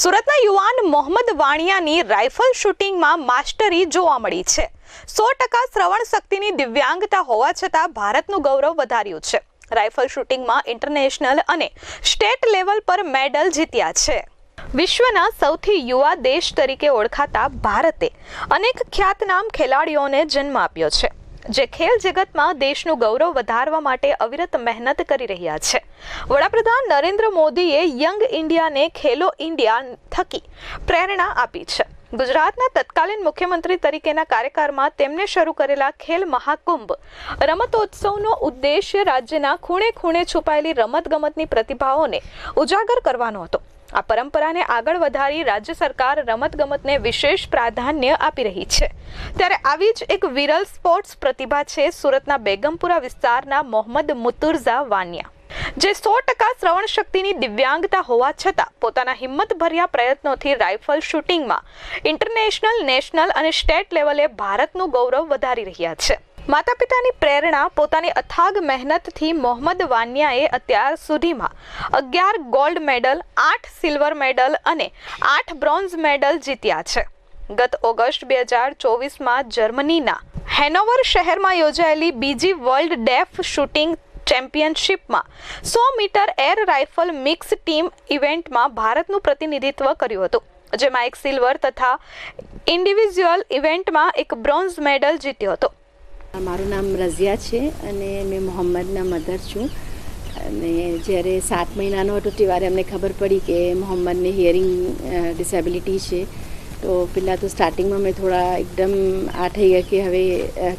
સુરતના યુવાન Mohammad વાણિયાની rifle શૂટિંગમાં mastery જોવા મળી છે। 100% શ્રવણ શક્તિની દિવ્યાંગતા હોવા છતાં ભારતનું ગૌરવ વધાર્યું છે। રાઇફલ શૂટિંગમાં ઇન્ટરનેશનલ અને સ્ટેટ લેવલ પર મેડલ જીત્યા છે। વિશ્વના સૌથી યુવા દેશ તરીકે ઓળખાતા ભારતે અનેક ખ્યાતનામ ખેલાડીઓને જન્મ આપ્યો છે, જે ખેલ જગતમાં દેશનું ગૌરવ વધારવા માટે અવિરત મહેનત કરી રહ્યા છે। વડાપ્રધાન નરેન્દ્ર મોદીએ યંગ ઇન્ડિયાને ખેલો ઇન્ડિયા થકી પ્રેરણા આપી છે। ગુજરાતના તત્કાલીન મુખ્યમંત્રી તરીકેના કાર્યકાળમાં તેમને શરૂ કરેલા ખેલ મહાકુંભ રમતોત્સવનો ઉદ્દેશ્ય રાજ્યના ખૂણે ખૂણે છુપાયેલી રમતગમતની પ્રતિભાઓને ઉજાગર કરવાનો હતો। આ પરંપરાને આગળ વધારી રાજ્ય સરકાર રમતગમતને વિશેષ પ્રાધાન્ય આપી રહી છે। ત્યારે આવી જ એક વિરલ સ્પોર્ટ્સ પ્રતિભા છે સુરતના બેગમપુરા વિસ્તારના મોહમ્મદ મુતુર્ઝા વાનિયા, જે 100% શ્રવણ શક્તિની દિવ્યાંગતા હોવા છતાં પોતાના હિંમતભર્યા પ્રયત્નોથી રાઇફલ શૂટિંગમાં ઇન્ટરનેશનલ, નેશનલ અને સ્ટેટ લેવલે ભારતનું ગૌરવ વધારી રહ્યા છે। માતા પિતાની પ્રેરણા, પોતાની અથાગ મહેનતથી મોહમ્મદ વાનિયાએ અત્યાર સુધીમાં 11 ગોલ્ડ મેડલ, 8 સિલ્વર મેડલ અને 8 બ્રોન્ઝ મેડલ જીત્યા છે। ગત ઓગસ્ટ 2024માં જર્મનીના હેનોવર શહેરમાં યોજાયેલી બીજી વર્લ્ડ ડેફ શૂટિંગ ચેમ્પિયનશિપમાં 100 metre air rifle mix team ઇવેન્ટમાં ભારતનું પ્રતિનિધિત્વ કર્યું હતું, જેમાં એક સિલ્વર તથા ઇન્ડિવિજ્યુઅલ ઇવેન્ટમાં એક બ્રોન્ઝ મેડલ જીત્યો હતો। મારું નામ રઝિયા છે અને મેં મોહમ્મદના મધર છું। અને જ્યારે 7 મહિનાનો હતો ત્યારે અમને ખબર પડી કે મોહમ્મદને હિયરિંગ ડિસેબિલિટી છે। તો પહેલાં તો સ્ટાર્ટિંગમાં મેં થોડા એકદમ આ થઈ ગયા કે હવે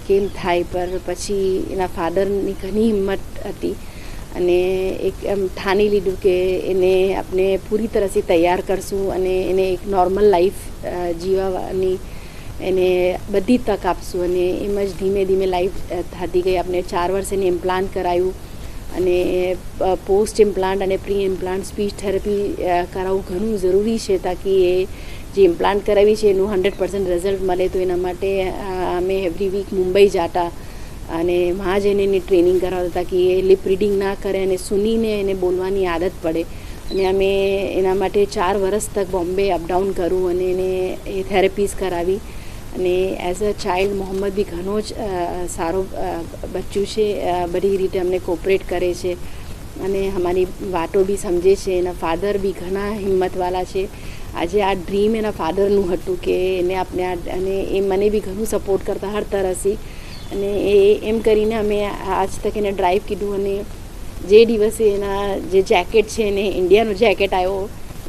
કેમ થાય, પર પછી એના ફાધરની ઘણી હિંમત હતી અને એક એમ ઠાની લીધું કે એને આપણે પૂરી તરહથી તૈયાર કરશું અને એને એક નોર્મલ લાઈફ જીવવાની એને બધી તક આપશું। અને એમ જ ધીમે ધીમે લાઈફ થતી ગઈ। આપણે 4 વર્ષ એને ઇમ્પ્લાન્ટ કરાયું અને પોસ્ટ ઇમ્પ્લાન્ટ અને પ્રી ઇમ્પ્લાન્ટ સ્પીચ થેરપી કરાવવું ઘણું જરૂરી છે, તાકી એ જે ઇમ્પ્લાન્ટ કરાવી છે એનું 100% રિઝલ્ટ મળે। તો એના માટે અમે એવરી વીક મુંબઈ જતા અને વहाँ જઈને એની ટ્રેનિંગ કરાવતા તાકી એ લિપ રીડિંગ ના કરે અને સુનીને એને બોલવાની આદત પડે। અને અમે એના માટે 4 વર્ષ તક બોમ્બે અપડાઉન કરું અને એને એ થેરેપીઝ કરાવી। અને એઝ અ ચાઇલ્ડ મોહમ્મદ બી ઘણો જ સારો બચ્ચું છે, બધી રીતે અમને કોઓપરેટ કરે છે અને અમારી વાતો બી સમજે છે। એના ફાધર બી ઘણા હિંમતવાળા છે। આજે આ ડ્રીમ એના ફાધરનું હતું કે એને આપણે અને એ મને બી ઘણું સપોર્ટ કરતા હર તરહથી। અને એ એમ કરીને અમે આજ તક એને ડ્રાઈવ કીધું અને જે દિવસે એના જે જેકેટ છે એને ઇન્ડિયાનો જેકેટ આવ્યો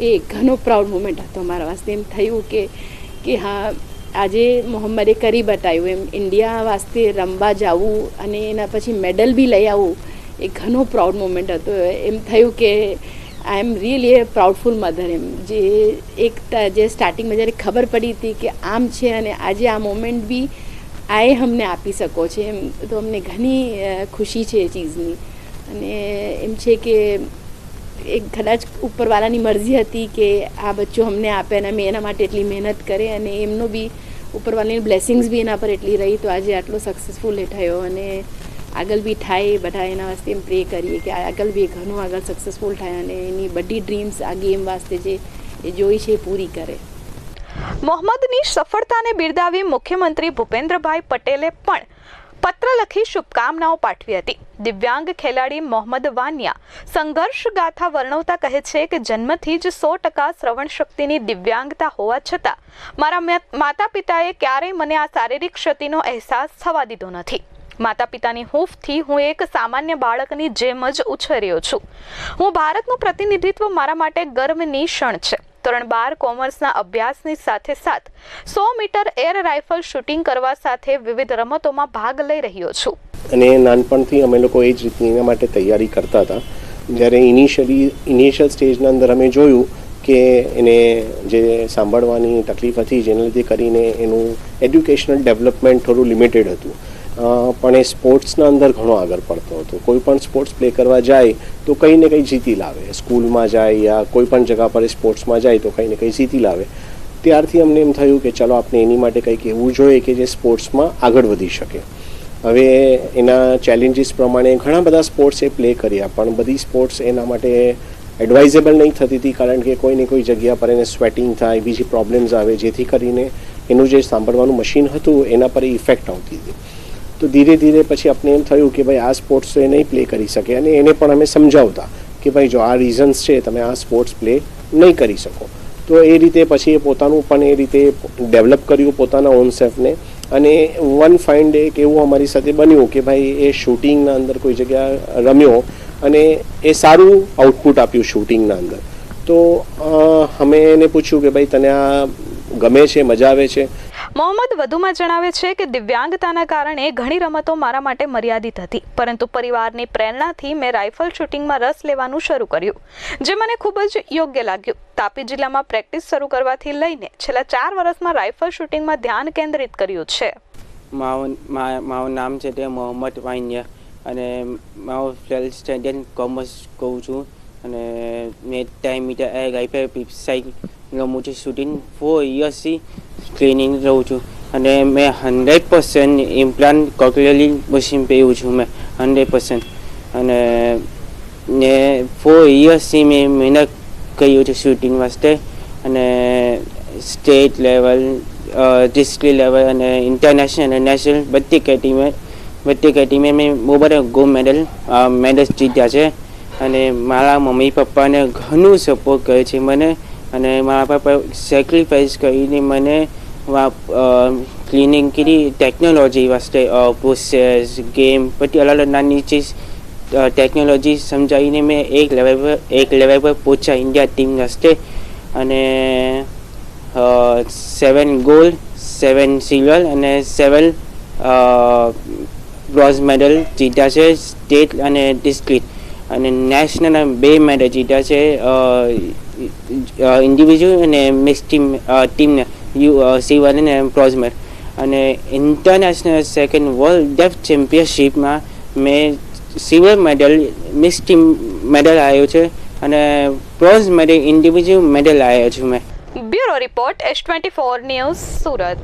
એ ઘણો પ્રાઉડ મોમેન્ટ હતો મારા વાસ્તે। એમ થયું કે હા, આજે મોહમ્મદે કરી બતાવ્યું, એમ ઇન્ડિયા વાસ્તે રમવા જવું અને એના પછી મેડલ બી લઈ આવવું એ ઘણો પ્રાઉડ મોમેન્ટ હતો। એમ થયું કે I am really a proudful mother. એમ જે સ્ટાર્ટિંગમાં જ્યારે ખબર પડી હતી કે આમ છે અને આજે આ મોમેન્ટ બી આએ અમને આપી શકો છે, એમ તો અમને ઘણી ખુશી છે એ ચીઝની। અને એમ છે કે એક કદાચ ઉપરવાળાની મરજી હતી કે આ બચ્ચો અમને આપે અને અમે એના માટે એટલી મહેનત કરે અને એમનો બી ઉપરવાળાની બ્લેસિંગ્સ બી એના પર એટલી રહી, તો આજે આટલો સક્સેસફુલ એ થયો અને આગળ બી થાય। બધા એના વાસ્તે એમ પ્રે કરીએ કે આગળ બી ઘણું આગળ સક્સેસફુલ થાય અને એની બધી ડ્રીમ્સ આ ગેમ વાસ્તે જે એ જોઈ છે એ પૂરી કરે। મોહમ્મદની સફળતાને બિરદાવી મુખ્યમંત્રી ભૂપેન્દ્રભાઈ પટેલે પણ પત્ર લખી શુભકામનાઓ પાઠવી હતી। દિવ્યાંગ ખેલાડી મોહમ્મદ વાનિયા સંઘર્ષ ગાથા વર્ણવતા કહે છે કે જન્મથી જ 100% શ્રવણ શક્તિની દિવ્યાંગતા હોવા છતાં મારા માતા પિતાએ ક્યારેય મને આ શારીરિક ક્ષતિનો અહેસાસ થવા દીધો નથી। માતા પિતાની હૂંફથી હું એક સામાન્ય બાળકની જેમ જ ઉછર્યો છું। હું ભારતનું પ્રતિનિધિત્વ મારા માટે ગર્વની ક્ષણ છે। ધોરણ 12 કોમર્સના અભ્યાસની સાથે સાથ 100 મીટર એર રાઇફલ શૂટિંગ કરવા સાથે વિવિધ રમતોમાં ભાગ લઈ રહ્યો છું। અને નાનપણથી અમે લોકો એ જ રીતની એના માટે તૈયારી કરતા હતા। જ્યારે ઇનિશિયલ સ્ટેજના અંદર અમે જોયું કે એને જે સાંભળવાની તકલીફ હતી, જેના લીધે કરીને એનું એડ્યુકેશનલ ડેવલપમેન્ટ થોડું લિમિટેડ હતું, પણ એ સ્પોર્ટ્સના અંદર ઘણો આગળ પડતો હતો। કોઈ પણ સ્પોર્ટ્સ પ્લે કરવા જાય તો કંઈ ને કંઈ જીતી લાવે। સ્કૂલમાં જાય યા કોઈ પણ જગ્યા પર સ્પોર્ટ્સમાં જાય તો કંઈ ને કંઈ જીતી લાવે। ત્યારથી અમને એમ થયું કે ચલો આપણે એની માટે કંઈક એવું જોઈએ કે જે સ્પોર્ટ્સમાં આગળ વધી શકે। હવે એના ચેલેન્જીસ પ્રમાણે ઘણા બધા સ્પોર્ટ્સ એ પ્લે કર્યા, પણ બધી સ્પોર્ટ્સ એના માટે એડવાઇઝેબલ નહીં થતી હતી, કારણ કે કોઈ ને કોઈ જગ્યા પર એને સ્વેટિંગ થાય, બીજી પ્રોબ્લેમ્સ આવે, જેથી કરીને એનું જે સાંભળવાનું મશીન હતું એના પર ઇફેક્ટ આવતી હતી. તો ધીરે ધીરે પછી આપણે એમ થયું કે ભાઈ આ સ્પોર્ટ્સ તો એ નહીં પ્લે કરી શકે, અને એને પણ અમે સમજાવતા કે ભાઈ જો આ રીઝન્સ છે, તમે આ સ્પોર્ટ્સ પ્લે નહીં કરી શકો. તો એ રીતે પછી એ પોતાનું પણ એ રીતે ડેવલપ કર્યું પોતાના ઓન સેલ્ફને. અને વન ફાઇન ડે એક એવું અમારી સાથે બન્યું કે ભાઈ એ શૂટિંગના અંદર કોઈ જગ્યા રમ્યો અને એ સારું આઉટપુટ આપ્યું શૂટિંગના અંદર. તો અમે એને પૂછ્યું કે ભાઈ તને આ ગમે છે, મજા આવે છે? મોહમ્મદ વધુમાં જણાવે છે કે દિવ્યાંગતાના કારણે ઘણી રમતો મારા માટે મર્યાદિત હતી, પરંતુ પરિવારની પ્રેરણાથી મેં રાઇફલ શૂટિંગમાં રસ લેવાનું શરૂ કર્યું, જે મને ખૂબ જ યોગ્ય લાગ્યું. તાપી જિલ્લામાં પ્રેક્ટિસ શરૂ કરવાથી લઈને છેલ્લા 4 વર્ષમાં રાઇફલ શૂટિંગમાં ધ્યાન કેન્દ્રિત કર્યું છે. મારું નામ છે તે મોહમ્મદ વાણિયા અને મારું 12th સ્ટેન્ડર્ડ કોમર્સ કહું છું અને મેં ટાઈમ મીટર રાઇફલ સાઇડ રમું છું. શૂટિંગ 4 યર્સથી ટ્રેનિંગ રહું છું અને મેં 100% ઇમ્પ્લાન્ટ કોક્લિયર મશીન પહેર્યું છું મેં 100%. અને ને 4 યર્સથી મેં મહેનત કર્યું છે શૂટિંગ વાસ્તે અને સ્ટેટ લેવલ, ડિસ્ટ્રિક્ટ લેવલ અને ઇન્ટરનેશનલ અને નેશનલ બધી કેટેગરીમાં મેં બહુ બધા ગોલ્ડ મેડલ્સ જીત્યા છે. અને મારા મમ્મી પપ્પાને ઘણું સપોર્ટ કરે છે મને, અને મારા પપ્પા સેક્રિફાઈસ કરીને મને ક્લિનિંગ કરી ટેકનોલોજી વાસ્તે પ્રોસેસ ગેમ બધી અલગ અલગ નાની ચીજ ટેકનોલોજી સમજાવીને મેં એક લેવલ પર પહોંચ્યા ઇન્ડિયા ટીમ વાસ્તે. અને 7 ગોલ્ડ, 7 સિલ્વર અને 7 બ્રોન્ઝ મેડલ જીત્યા છે સ્ટેટ અને ડિસ્ટ્રિક્ટ. અને નેશનલ 2 મેડલ જીત્યા છે ઇન્ડિવિજ્યુઅલ અને મિક્સ ટીમને સિલ્વર અને બ્રોન્ઝ મેડલ. અને ઇન્ટરનેશનલ સેકન્ડ વર્લ્ડ ડેફ ચેમ્પિયનશિપમાં મેં silver medal mix team medal આવ્યો છે અને બ્રોન્ઝ મેડલ ઇન્ડિવિજ્યુઅલ મેડલ આવ્યો છું મેં. Bureau report S24 news, Surat.